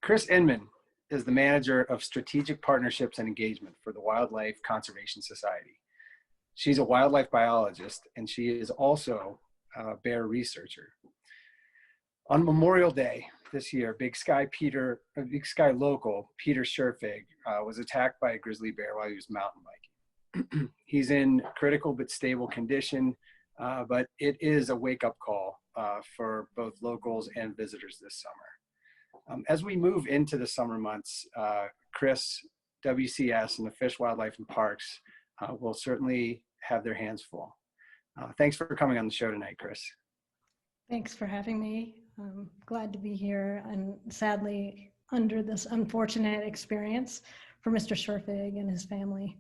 Kris Inman is the manager of strategic partnerships and engagement for the Wildlife Conservation Society. She's a wildlife biologist, and she is also a bear researcher. On Memorial Day this year, Big Sky local Peter Scherfig was attacked by a grizzly bear while he was mountain biking. He's in critical but stable condition, but it is a wake-up call for both locals and visitors this summer. As we move into the summer months, Kris, WCS, and the Fish, Wildlife, and Parks will certainly have their hands full. Thanks for coming on the show tonight, Kris. Thanks for having me. I'm glad to be here, and sadly under this unfortunate experience for Mr. Scherfig and his family.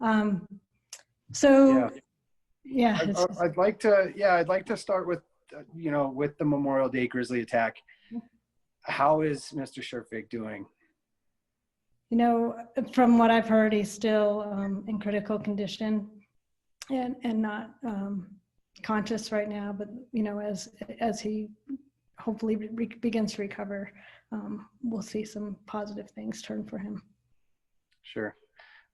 I'd like to start with, with the Memorial Day grizzly attack. How is Mr. Scherfig doing? From what I've heard, he's still in critical condition and not conscious right now, but as he hopefully begins to recover, we'll see some positive things turn for him. Sure.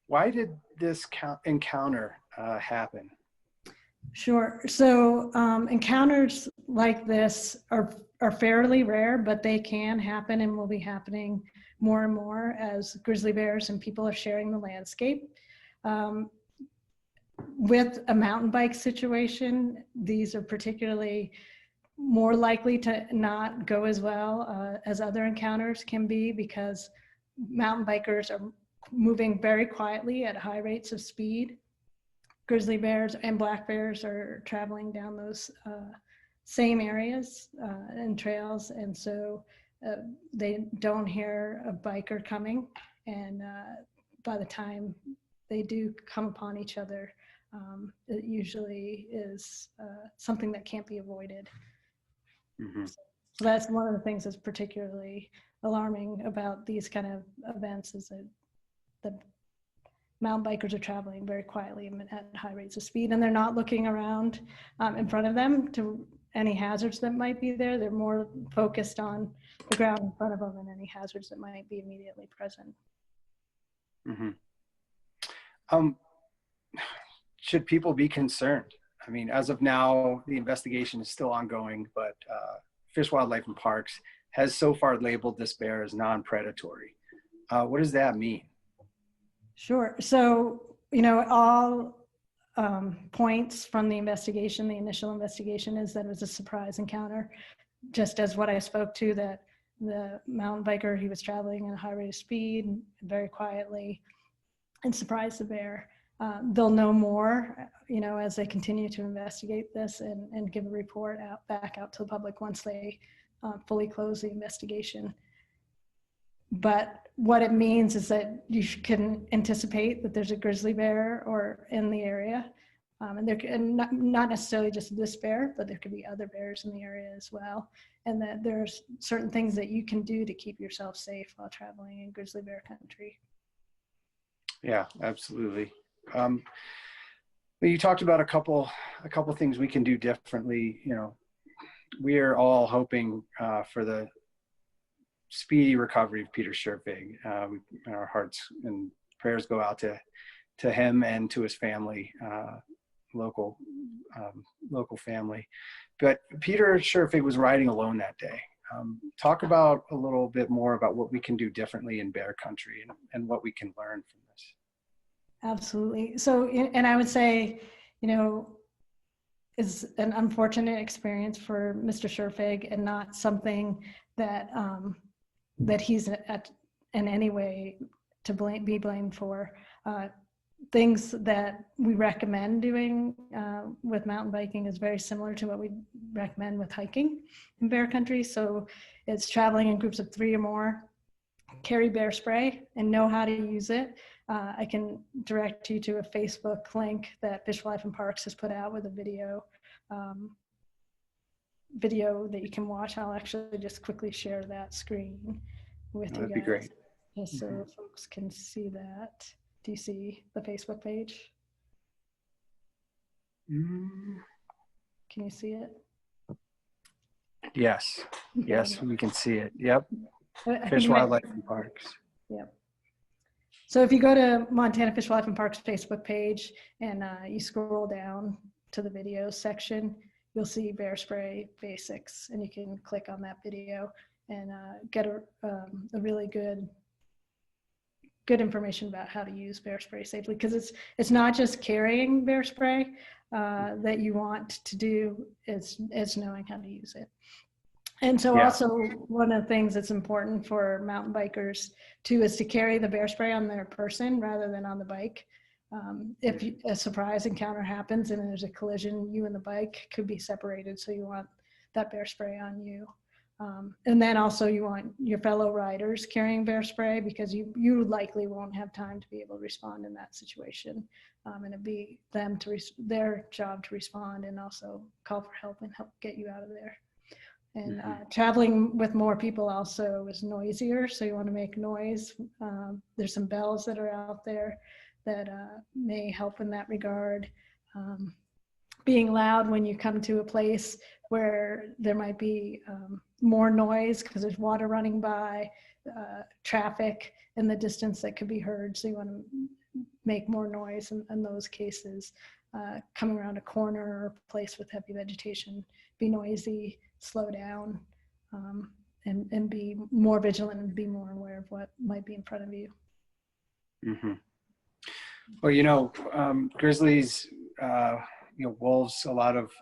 Why did this encounter happen? Sure. So encounters like this are fairly rare, but they can happen and will be happening more and more as grizzly bears and people are sharing the landscape. With a mountain bike situation, these are particularly more likely to not go as well as other encounters can be, because mountain bikers are moving very quietly at high rates of speed. Grizzly bears and black bears are traveling down those same areas and trails, and so they don't hear a biker coming, and by the time they do come upon each other, it usually is something that can't be avoided. Mm-hmm. So that's one of the things that's particularly alarming about these kind of events, is that the mountain bikers are traveling very quietly at high rates of speed, and they're not looking around in front of them to any hazards that might be there. They're more focused on the ground in front of them and any hazards that might be immediately present. Mm-hmm. Should people be concerned? I mean, as of now, the investigation is still ongoing, but Fish, Wildlife, and Parks has so far labeled this bear as non-predatory. What does that mean? Sure. So, all points from the investigation, the initial investigation, is that it was a surprise encounter, just as what I spoke to, that the mountain biker, he was traveling at a high rate of speed very quietly and surprised the bear. They'll know more, as they continue to investigate this and give a report back out to the public once they fully close the investigation. But what it means is that you can anticipate that there's a grizzly bear in the area, and not necessarily just this bear, but there could be other bears in the area as well, and that there's certain things that you can do to keep yourself safe while traveling in grizzly bear country. Yeah, absolutely. You talked about a couple things we can do differently. We are all hoping for the speedy recovery of Peter Scherfig. Our hearts and prayers go out to him and to his family, local family. But Peter Scherfig was riding alone that day. Talk about a little bit more about what we can do differently in bear country and what we can learn from this. Absolutely. So, and I would say, is an unfortunate experience for Mr. Scherfig, and not something that that he's in any way to be blamed for. Things that we recommend doing with mountain biking is very similar to what we recommend with hiking in bear country. So it's traveling in groups of 3 or more, carry bear spray, and know how to use it. I can direct you to a Facebook link that Fish, Wildlife, and Parks has put out with a video that you can watch. I'll actually just quickly share that screen with you guys. That'd be great. Just so folks can see that. Do you see the Facebook page? Can you see it? Yes. Yes, we can see it. Yep. I think Fish, you might, Wildlife, and Parks. yeah. So if you go to Montana Fish, Wildlife, and Parks Facebook page and you scroll down to the video section, you'll see bear spray basics, and you can click on that video and get a really good information about how to use bear spray safely, because it's not just carrying bear spray that you want to do, it's knowing how to use it. And so Yeah. also one of the things that's important for mountain bikers too is to carry the bear spray on their person rather than on the bike. If a surprise encounter happens and there's a collision, you and the bike could be separated, so you want that bear spray on you. And then also you want your fellow riders carrying bear spray, because you likely won't have time to be able to respond in that situation. And it'd be them their job to respond and also call for help and help get you out of there. And traveling with more people also is noisier, so you want to make noise. There's some bells that are out there that may help in that regard. Being loud when you come to a place where there might be more noise because there's water running by, traffic in the distance that could be heard, so you want to make more noise in those cases. Coming around a corner or a place with heavy vegetation, be noisy, slow down, and be more vigilant and be more aware of what might be in front of you. Mm-hmm. Well, grizzlies, wolves, a lot of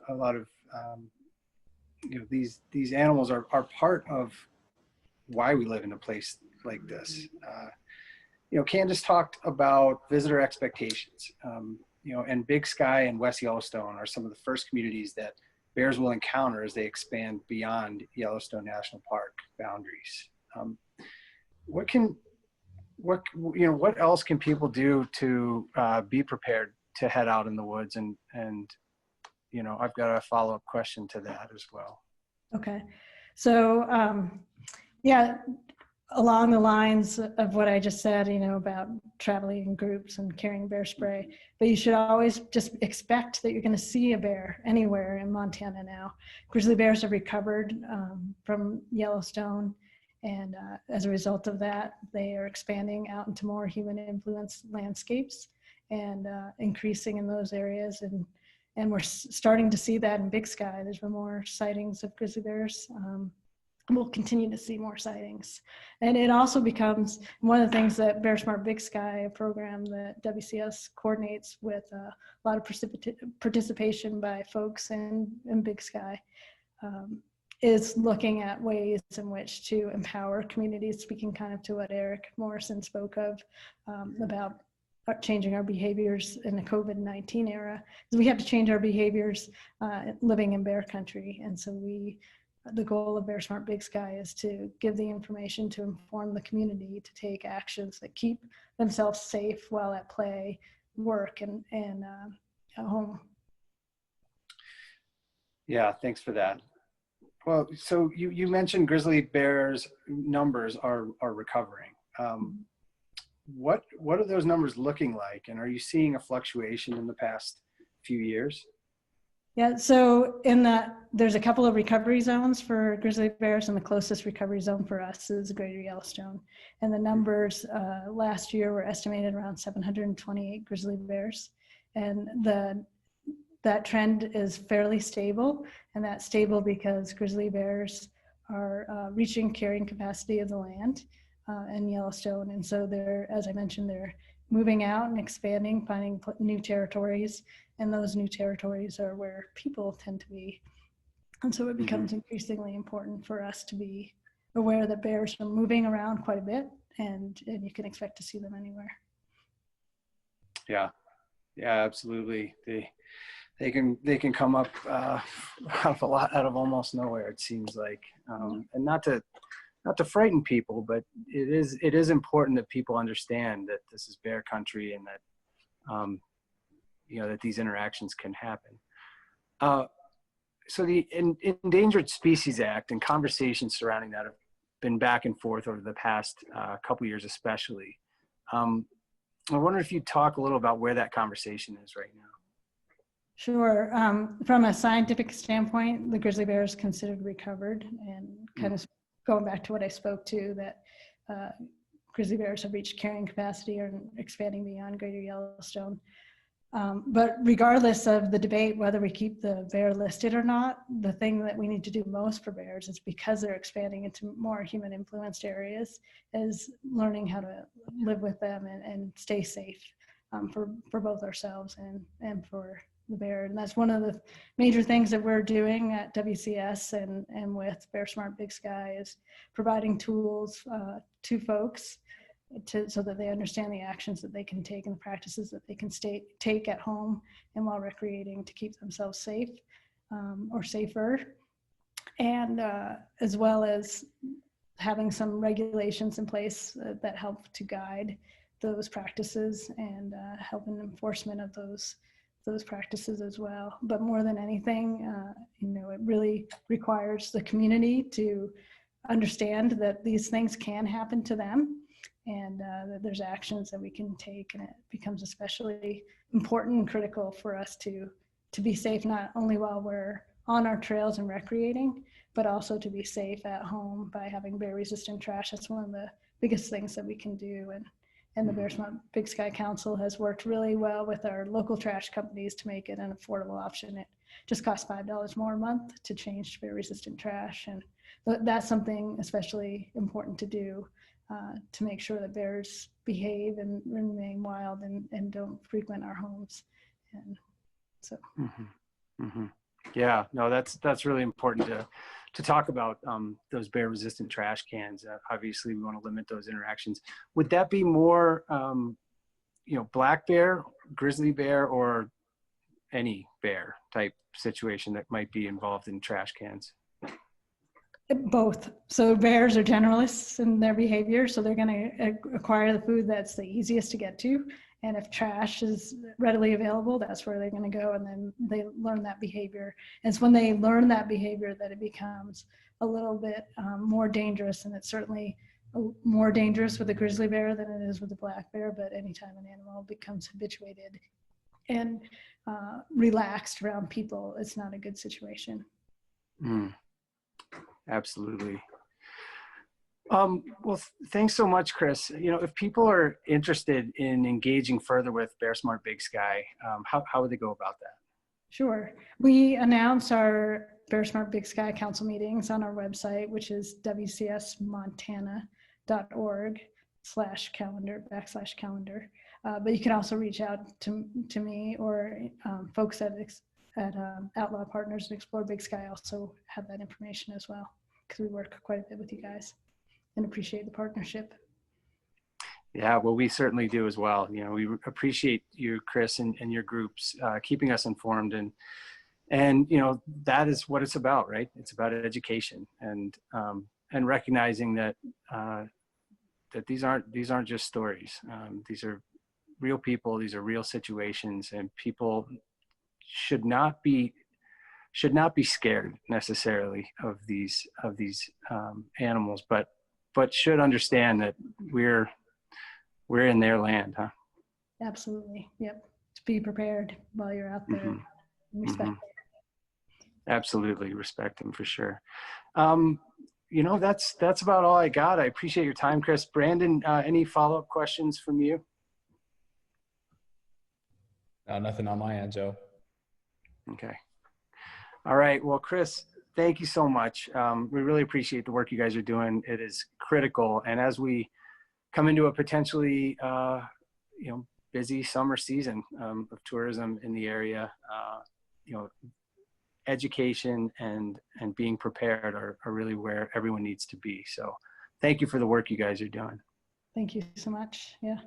these animals are part of why we live in a place like this. Candace talked about visitor expectations. And Big Sky and West Yellowstone are some of the first communities that bears will encounter as they expand beyond Yellowstone National Park boundaries. What else can people do to be prepared to head out in the woods? And I've got a follow-up question to that as well. Okay, so along the lines of what I just said, about traveling in groups and carrying bear spray, but you should always just expect that you're going to see a bear anywhere in Montana now. Grizzly bears have recovered from Yellowstone, and as a result of that, they are expanding out into more human-influenced landscapes and increasing in those areas. And we're starting to see that in Big Sky. There's been more sightings of grizzly bears. We'll continue to see more sightings. And it also becomes one of the things that Bear Smart Big Sky, a program that WCS coordinates with a lot of participation by folks in Big Sky, is looking at ways in which to empower communities, speaking kind of to what Eric Morrison spoke of about changing our behaviors in the COVID-19 era. We have to change our behaviors living in bear country. And so the goal of Bear Smart Big Sky is to give the information to inform the community to take actions that keep themselves safe while at play, work, and at home. Yeah, thanks for that. Well, so you mentioned grizzly bears numbers are recovering. What are those numbers looking like, and are you seeing a fluctuation in the past few years? Yeah, so there's a couple of recovery zones for grizzly bears, and the closest recovery zone for us is Greater Yellowstone. And the numbers last year were estimated around 728 grizzly bears. And that trend is fairly stable, and that's stable because grizzly bears are reaching carrying capacity of the land in Yellowstone. And so as I mentioned, they're moving out and expanding, finding new territories, and those new territories are where people tend to be. And so it becomes increasingly important for us to be aware that bears are moving around quite a bit, and you can expect to see them anywhere. Yeah, absolutely. They can come up out of almost nowhere, it seems like, and not to frighten people, but it is important that people understand that this is bear country, and that that these interactions can happen. So the Endangered Species Act and conversations surrounding that have been back and forth over the past couple years, especially. I wonder if you'd talk a little about where that conversation is right now. Sure. From a scientific standpoint, the grizzly bear is considered recovered and kind of going back to what I spoke to, that grizzly bears have reached carrying capacity or expanding beyond Greater Yellowstone. But regardless of the debate whether we keep the bear listed or not, the thing that we need to do most for bears is, because they're expanding into more human influenced areas, is learning how to live with them and stay safe for both ourselves and for the bear. And that's one of the major things that we're doing at WCS and with Bear Smart Big Sky, is providing tools to folks so that they understand the actions that they can take and the practices that they can take at home and while recreating to keep themselves safe or safer. And as well as having some regulations in place that help to guide those practices and help in enforcement of those practices as well. But more than anything, it really requires the community to understand that these things can happen to them, and that there's actions that we can take, and it becomes especially important and critical for us to be safe, not only while we're on our trails and recreating, but also to be safe at home by having bear resistant trash. That's one of the biggest things that we can do. And the Bear Smart Big Sky Council has worked really well with our local trash companies to make it an affordable option. It just costs $5 more a month to change to bear resistant trash. And that's something especially important to do to make sure that bears behave and remain wild and don't frequent our homes. And so. Yeah, no, that's really important to talk about those bear resistant trash cans. Obviously we want to limit those interactions. Would that be more, black bear, grizzly bear, or any bear type situation that might be involved in trash cans? Both. So bears are generalists in their behavior, so they're going to acquire the food that's the easiest to get to. And if trash is readily available, that's where they're going to go, and then they learn that behavior. And it's when they learn that behavior that it becomes a little bit more dangerous, and it's certainly more dangerous with a grizzly bear than it is with a black bear. But anytime an animal becomes habituated and relaxed around people, it's not a good situation. Absolutely. Well, thanks so much, Kris. If people are interested in engaging further with Bear Smart Big Sky, how would they go about that? Sure. We announce our Bear Smart Big Sky Council meetings on our website, which is wcsmontana.org/calendar. But you can also reach out to me or folks at Outlaw Partners and Explore Big Sky also have that information as well, because we work quite a bit with you guys and appreciate the partnership. Yeah, well, we certainly do as well. We appreciate you, Kris, and your groups keeping us informed, and that is what it's about, right? It's about education and recognizing that these aren't just stories. These are real people. These are real situations, and people should not be scared necessarily of these animals, but should understand that we're in their land, huh? Absolutely. Yep. To be prepared while you're out there. Respect them. Absolutely. Respect them for sure. That's about all I got. I appreciate your time, Kris. Brandon, any follow-up questions from you? Nothing on my end, Joe. Okay. All right. Well, Kris, thank you so much. We really appreciate the work you guys are doing. It is critical. And as we come into a potentially, busy summer season of tourism in the area, education and being prepared are really where everyone needs to be. So thank you for the work you guys are doing. Thank you so much. Yeah.